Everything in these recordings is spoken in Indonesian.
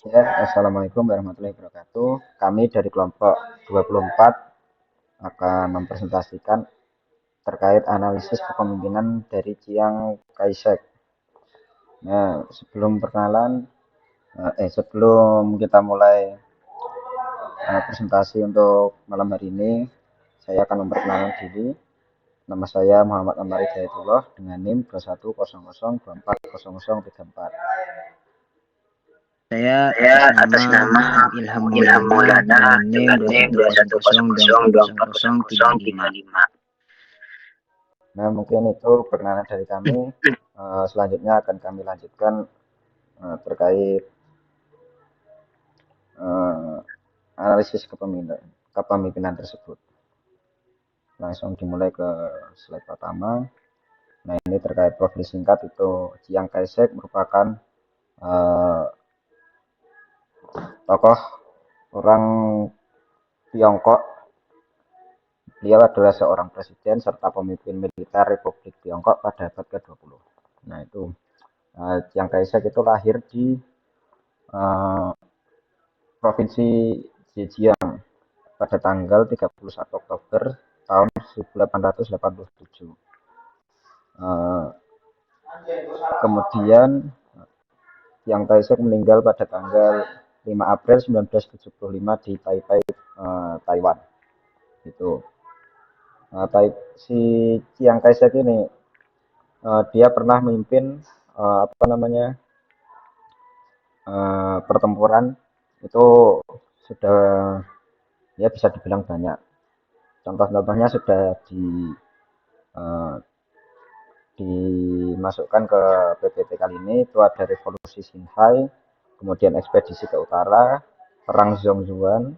Ya, Assalamualaikum warahmatullahi wabarakatuh. Kami dari kelompok 24 akan mempresentasikan terkait analisis kepemimpinan dari Chiang Kai-shek. Nah, sebelum kita mulai presentasi untuk malam hari ini, saya akan memperkenalkan diri. Nama saya Muhammad Amar Hidayatullah dengan NIM 2100240034. Saya Saya atas atas nama nama Ilham Ilham Maulana Maulana dengan NIM dengan NIM 2100240035. 2100240035. Nah, mungkin itu perkenalan dari kami. Selanjutnya akan kami lanjutkan terkait eh, analisis kepemimpinan tersebut. Langsung dimulai ke slide pertama. Nah, ini terkait profil singkat itu Chiang Kai-shek merupakan eh, tokoh orang Tiongkok. Beliau adalah seorang presiden serta pemimpin militer Republik Tiongkok pada abad ke-20. Nah, itu Chiang Kai-shek itu lahir di eh, Provinsi Zhejiang pada tanggal 31 Oktober tahun 1887. Eh, Kemudian Chiang Kai-shek meninggal pada tanggal 5 April 1975 di Taipei, Taiwan. Itu. Si Chiang Kai-shek ini dia pernah memimpin apa namanya pertempuran itu sudah ya bisa dibilang banyak. Contoh-contohnya sudah eh, dimasukkan ke PPT kali ini itu ada revolusi Xinhai, kemudian ekspedisi ke utara, perang Zhongzuan,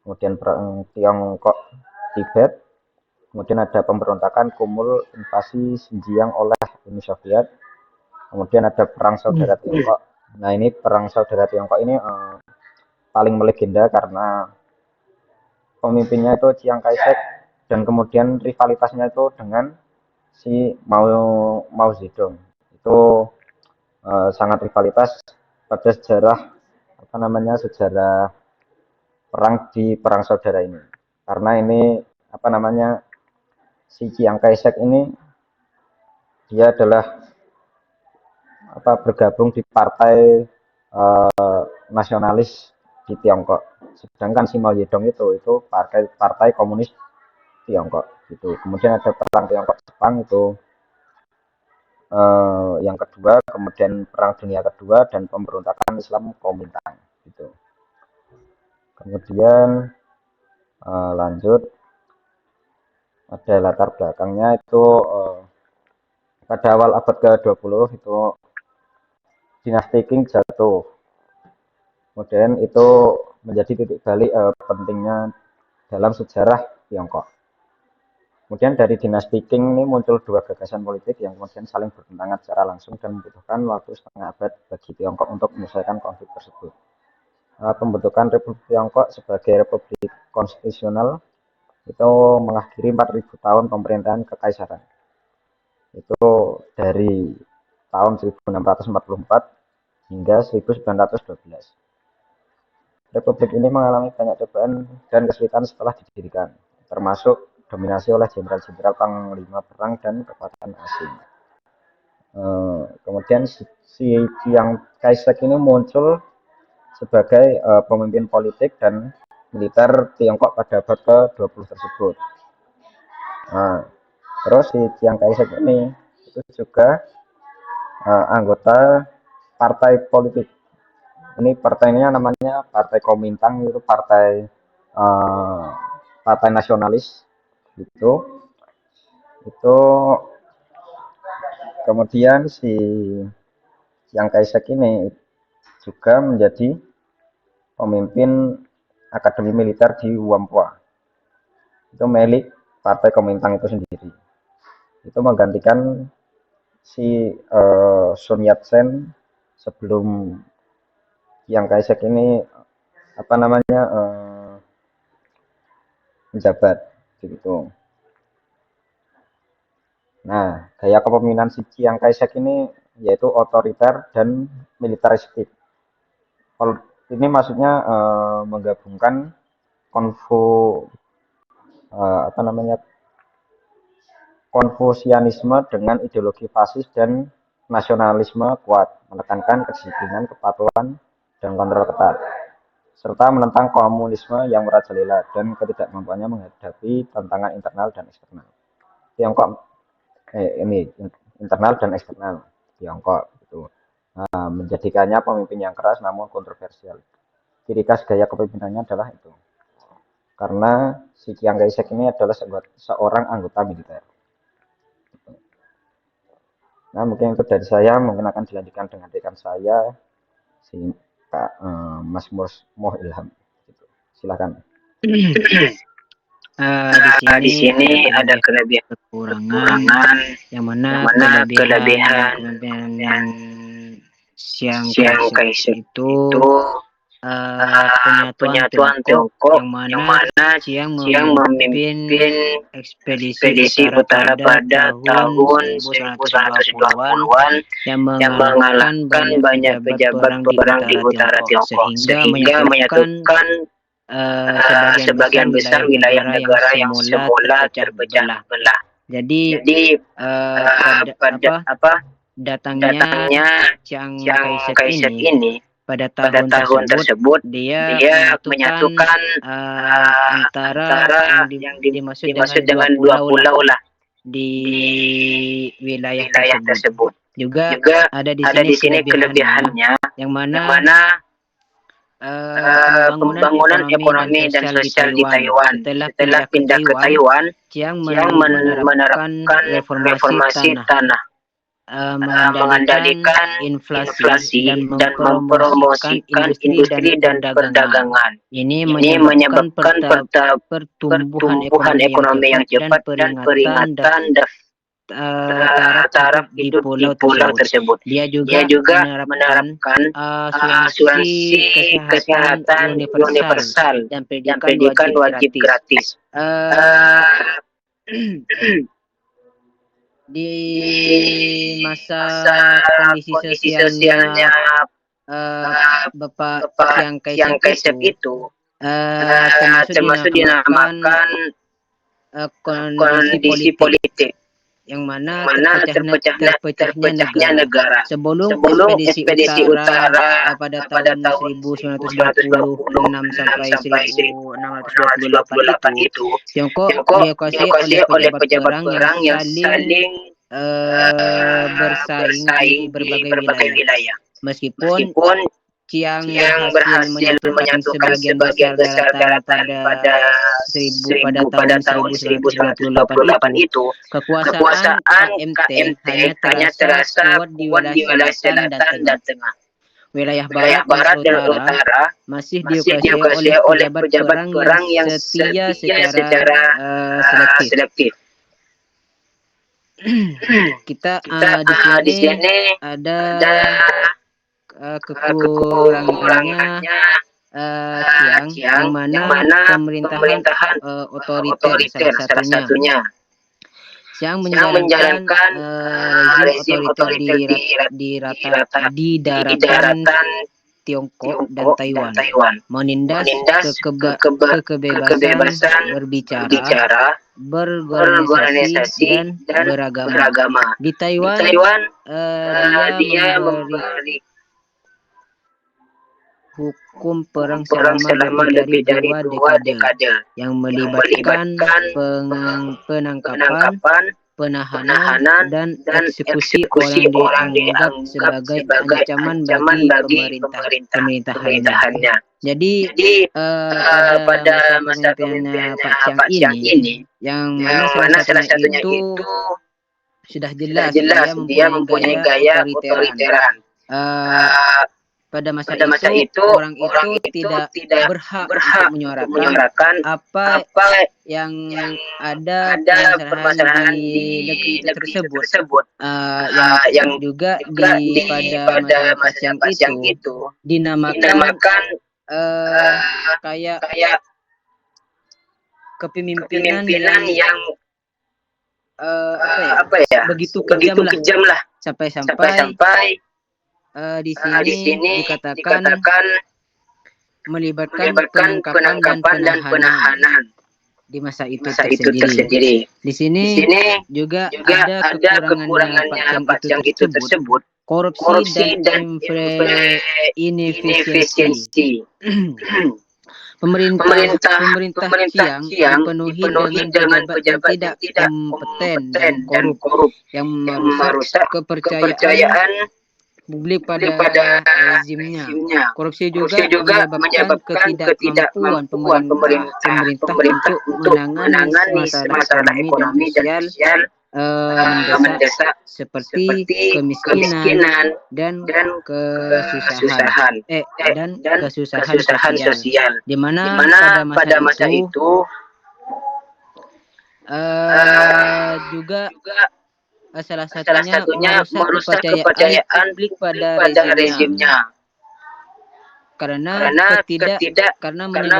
kemudian perang Tiongkok Tibet, kemudian ada pemberontakan kumul invasi Xinjiang oleh Uni Soviet, kemudian ada perang saudara Tiongkok. Nah, ini perang saudara Tiongkok ini paling melegenda karena pemimpinnya itu Chiang Kai-shek dan kemudian rivalitasnya itu dengan si Mao Zedong. Itu sangat rivalitas pada sejarah apa namanya sejarah perang saudara ini. Karena ini apa namanya si Chiang Kai-shek ini dia adalah apa bergabung di partai nasionalis di Tiongkok. Sedangkan si Mao Zedong itu partai komunis Tiongkok gitu. Kemudian ada perang Tiongkok Jepang itu yang kedua, kemudian perang dunia kedua dan pemberontakan Islam Kuomintang gitu. Kemudian lanjut ada latar belakangnya itu pada awal abad ke-20 itu dinasti Qing jatuh. Kemudian itu menjadi titik balik pentingnya dalam sejarah Tiongkok. Kemudian dari dinasti Qing ini muncul dua gagasan politik yang kemudian saling bertentangan secara langsung dan membutuhkan waktu setengah abad bagi Tiongkok untuk menyelesaikan konflik tersebut. Pembentukan Republik Tiongkok sebagai republik konstitusional itu mengakhiri 4.000 tahun pemerintahan kekaisaran. Itu dari tahun 1644 hingga 1912. Republik ini mengalami banyak cobaan dan kesulitan setelah didirikan, termasuk dominasi oleh jenderal-jenderal panglima perang dan kekuatan asing. Kemudian si Chiang Kai-shek ini muncul sebagai pemimpin politik dan militer Tiongkok pada abad ke-20 tersebut. Nah, terus si Chiang Kai-shek ini itu juga anggota partai politik. Ini partainya namanya Partai Kuomintang, itu uh, partai nasionalis itu. Itu kemudian si Chiang Kai-shek ini juga menjadi pemimpin Akademi Militer di Whampoa. Itu milik Partai Kuomintang itu sendiri. Itu menggantikan si Sun Yat-sen sebelum Chiang Kai-shek ini apa namanya menjabat gitu. Nah, gaya kepemimpinan si Chiang Kai-shek ini yaitu otoriter dan militeristik. Ini maksudnya menggabungkan konfu apa namanya Konfusianisme dengan ideologi fasis dan nasionalisme kuat, menekankan kedisiplinan, kepatuhan, dan kontrol ketat, serta menentang komunisme yang merajalela dan ketidakmampuannya menghadapi tantangan internal dan eksternal. Tiongkok ini internal dan eksternal Tiongkok itu menjadikannya pemimpin yang keras namun kontroversial. Ciri khas gaya kepemimpinannya adalah itu, karena si Chiang Kai-shek ini adalah seorang anggota militer. Nah, mungkin itu dari saya, mungkin akan dilanjutkan dengan rekan saya, si Kak Mas Moh Ilham. Gitu. Silakan. Di sini ada kelebihan kekurangan, yang mana kelebihan kepemimpinan Chiang Chiang Kai-shek Kai-shek itu penyatuan penyatuan Tiongkok, Tiongkok yang yang mana mana Chiang Chiang memimpin memimpin ekspedisi ekspedisi utara utara pada pada tahun tahun 1920-an 1920-an yang yang mengalahkan mengalahkan banyak banyak pejabat pejabat perang di perang di utara utara Tiongkok, Tiongkok sehingga sehingga menyatukan menyatukan sebagian besar wilayah wilayah-negara yang negara yang semula semula terpecah terpecah belah. belah. Jadi Jadi pada datangnya datangnya Chiang Chiang Kai-shek Kai-shek ini ini pada pada tahun tahun tersebut, tersebut dia dia menyatukan menyatukan antara antara yang yang dimaksud dengan dimaksud dua dengan dua pulau lah pulau lah di di wilayah wilayah tersebut. tersebut. Juga Juga ada di ada sini di sini kelebihannya, kelebihannya yang yang mana mana pembangunan ekonomi dan sosial di Taiwan Setelah setelah pindah ke pindah ke Taiwan, Taiwan, Chiang Chiang menerapkan menerapkan reformasi reformasi tanah, tanah, mengendalikan mengendalikan inflasi, dan inflasi dan mempromosikan mempromosikan industri dan industri dan perdagangan. perdagangan. Ini Ini menyebabkan menyebabkan pertumbuhan pertumbuhan ekonomi yang ekonomi cepat yang dan cepat dan peringatan taraf hidup taraf di hidup di pulau pulau tersebut. tersebut. Dia Dia juga juga menerapkan menerapkan asuransi asuransi kesehatan kesehatan universal universal dan dan pendidikan pendidikan wajib wajib gratis. gratis. Eh, di Di masa masa kondisi kondisi sosialnya sosialnya Bapak Bapak Chiang Chiang Kai-shek Kai-shek itu itu termasuk termasuk dinamakan dinamakan kondisi kondisi politik, politik yang yang mana mana terpecahnya terpecahnya negara. negara. Sebelum Sebelum ekspedisi ekspedisi utara utara pada pada tahun tahun 1926 sampai 1926 sampai 1628 1628 itu, itu, Tiongkok Tiongkok dikuasai oleh dikuasai oleh pejabat pejabat perang yang perang yang saling saling bersaing di bersaing di berbagai berbagai wilayah. wilayah. Meskipun Meskipun Chiang yang berhasil berhasil menyatukan menyatukan sebagian sebagian besar besar daratan daratan pada pada tahun tahun 1928 1928 itu, itu, kekuasaan kekuasaan KMT KMT hanya hanya terasa terasa kuat di kuat wilayah di wilayah selatan dan selatan tengah. dan tengah. Wilayah Wilayah barat dan barat dan utara utara masih masih dikuasai oleh dikuasai oleh pejabat pejabat perang yang perang yang setia setia secara secara selektif. selektif. Kita Kita di di sini sini ada ada kekurangannya kekurangannya Chiang, yang yang mana mana pemerintahan pemerintahan otoriter salah otoriter salah satunya. satunya. Chiang Yang menjalankan menjalankan rezim rezim otoriter otoriter di di daratan daratan Tiongkok dan Tiongkok dan Taiwan, Taiwan, menindas menindas kekebebasan kebebasan berbicara, berbicara, berorganisasi, berorganisasi dan dan beragama. beragama. Di Di Taiwan, Taiwan, dia dia memberi memberi hukum perang perang selama selama lebih dari lebih dari dua dua dekade, dekade yang yang melibatkan melibatkan penangkapan, penangkapan, penahanan, penahanan, dan dan eksekusi eksekusi orang orang dianggap dianggap sebagai sebagai ancaman ancaman bagi bagi pemerintahannya. pemerintahannya. Jadi Jadi pada pada masa masa kepemimpinannya kepemimpinannya Pak Chiang Pak Chiang ini, ini, yang mana yang salah mana salah satunya satunya itu itu sudah sudah jelas jelas dia dia mempunyai mempunyai gaya gaya otoriteran. otoriteran. Eh, Uh, pada masa Pada masa itu itu orang orang itu itu tidak tidak berhak untuk berhak untuk menyuarakan menyuarakan apa apa yang yang ada ada permasalahan di permasalahan di negeri itu negeri itu tersebut. tersebut. Yang Yang juga juga pada pada masanya Pak masanya Chiang Pak Siang itu itu dinamakan dinamakan kayak kayak kepemimpinan kepemimpinan yang yang apa ya begitu begitu kejam lah, kejam lah, sampai-sampai sampai-sampai di di sini sini dikatakan dikatakan melibatkan penangkapan dan penahanan di masa itu tersendiri. Di sini juga ada kekurangannya Pak Chang itu tersebut, korupsi dan inefisiensi. Pemerintah Chiang dipenuhi dengan pejabat yang tidak kompeten dan korup yang merusak kepercayaan publik pada rezimnya. Korupsi juga menyebabkan ketidakmampuan pemerintah untuk menangani masalah ekonomi dan sosial mendesak seperti kemiskinan dan kesusahan sosial, di mana pada masa itu juga salah satunya merusak kepercayaan publik pada rezimnya karena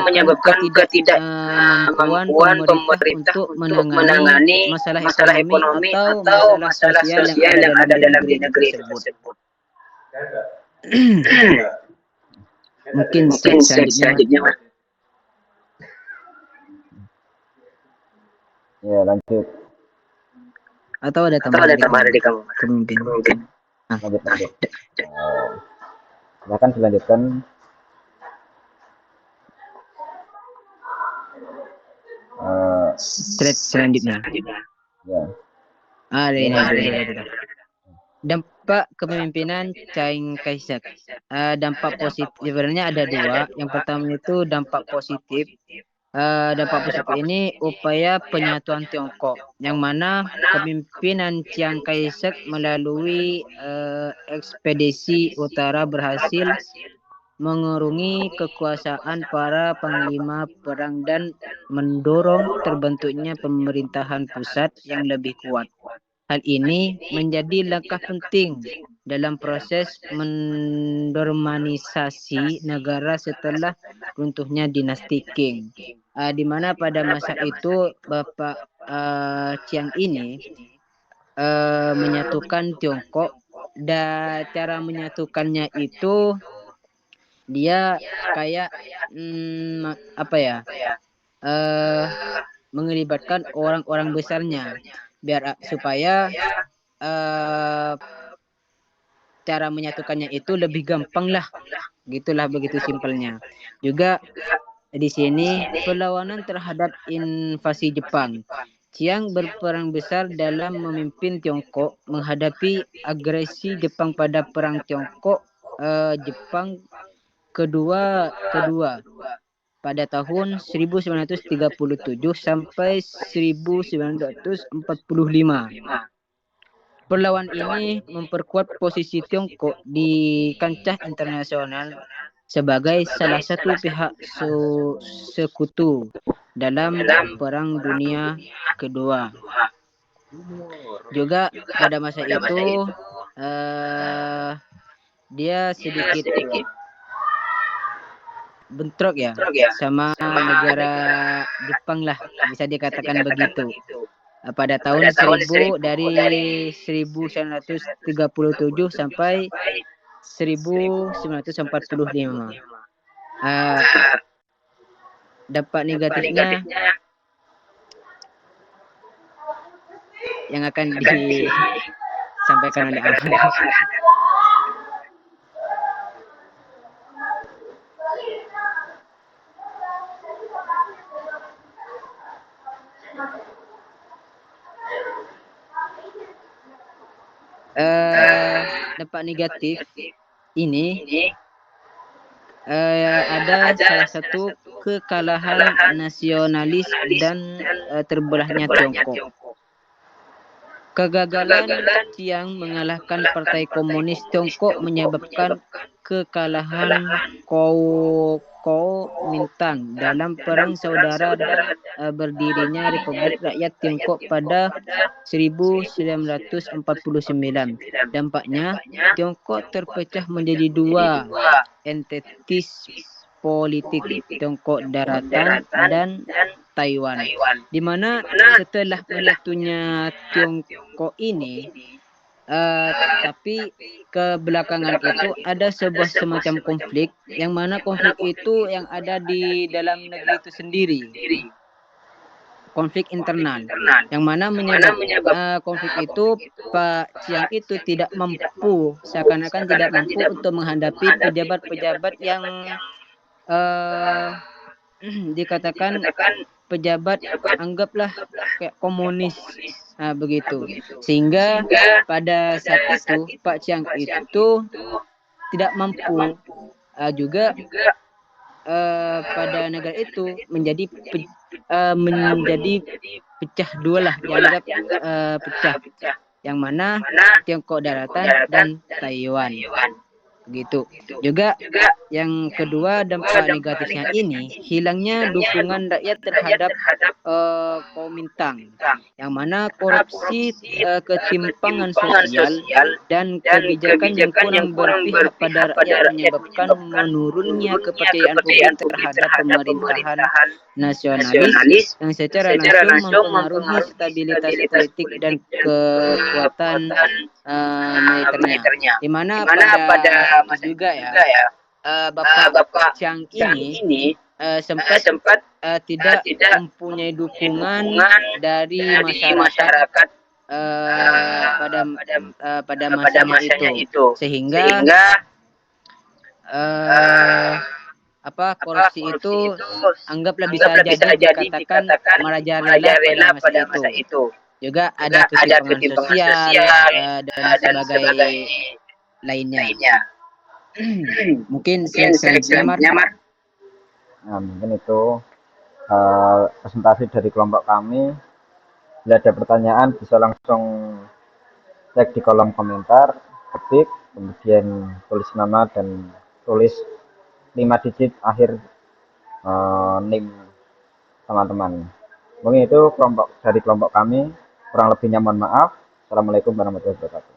menyebabkan ketidakmampuan pemerintah untuk menangani masalah ekonomi atau masalah sosial yang ada dalam negeri tersebut. Mungkin selanjutnya, Mas. Ya, lanjut. Atau ada tambahan dari kamu, pemimpin. Lanjut. Silakan dilanjutkan. Selanjutnya. Ya. Ada. Dampak kepemimpinan Chiang Kai-shek. Dampak positif sebenarnya ada dua. Yang pertama itu dampak positif. Dampak positif ini upaya penyatuan Tiongkok, yang mana kepemimpinan Chiang Kai-shek melalui ekspedisi utara berhasil mengerungi kekuasaan para panglima perang dan mendorong terbentuknya pemerintahan pusat yang lebih kuat. Hal ini menjadi langkah penting dalam proses mennormalisasi negara setelah runtuhnya dinasti Qing. Di mana pada masa itu Bapak Chiang ini menyatukan Tiongkok, dan cara menyatukannya itu dia kayak mengelibatkan orang-orang besarnya biar supaya cara menyatukannya itu lebih gampang lah, gitulah, begitu simpelnya. Juga di sini perlawanan terhadap invasi Jepang. Chiang berperan besar dalam memimpin Tiongkok menghadapi agresi Jepang pada perang Tiongkok Jepang kedua pada tahun 1937 sampai 1945. Perlawanan ini memperkuat posisi Tiongkok di kancah internasional sebagai salah satu pihak sekutu dalam Perang Dunia Kedua. Juga pada masa itu dia sedikit bentrok ya sama negara Jepang lah, bisa dikatakan begitu. Pada tahun 1937 sampai 1945. Dampak negatifnya yang akan disampaikan oleh Ahmad. Dampak negatif ini ada salah satu kekalahan nasionalis dan terbelahnya Tiongkok. Kegagalan Chiang mengalahkan Partai Komunis Tiongkok menyebabkan kekalahan Kuomintang dalam Perang Saudara dan berdirinya Republik Rakyat Tiongkok pada 1949. Dampaknya, Tiongkok terpecah menjadi dua entitas politik, Tiongkok Daratan dan Taiwan, di mana setelah menyatunya Tiongkok ini Eh, tapi kebelakangan itu ada sebuah semacam konflik, yang mana konflik itu yang ada di dalam negeri itu sendiri, konflik internal, yang mana konflik itu Pak Chiang itu tidak mampu, seakan-akan tidak mampu untuk menghadapi pejabat-pejabat yang eh dikatakan pejabat anggaplah kayak komunis, begitu, sehingga pada saat itu Pak Chiang itu tidak mampu, juga pada negara itu menjadi pecah dua lah, dianggap pecah, yang mana Tiongkok Daratan dan Taiwan, begitu. Juga yang kedua, dampak negatifnya ini hilangnya dukungan rakyat terhadap Kuomintang, yang mana korupsi, ketimpangan sosial, dan kebijakan yang kurang berpihak pada rakyat menyebabkan menurunnya kepercayaan publik terhadap pemerintahan nasionalis yang secara langsung mempengaruhi stabilitas politik dan kekuatan militernya. Di mana pada masa itu juga ya, Bapak Chiang ini sempat tidak mempunyai dukungan dari masyarakat pada masanya itu, sehingga korupsi itu anggaplah bisa jadi dikatakan merajalela pada masa itu. Juga ada ketimpangan sosial dan sebagainya lainnya. Mungkin selanjutnya, Mar. Nah, mungkin itu presentasi dari kelompok kami. Bila ada pertanyaan bisa langsung cek di kolom komentar, ketik, kemudian tulis nama dan tulis 5 digit akhir NIM teman-teman. Mungkin itu dari kelompok kami. Kurang lebihnya mohon maaf. Assalamualaikum warahmatullahi wabarakatuh.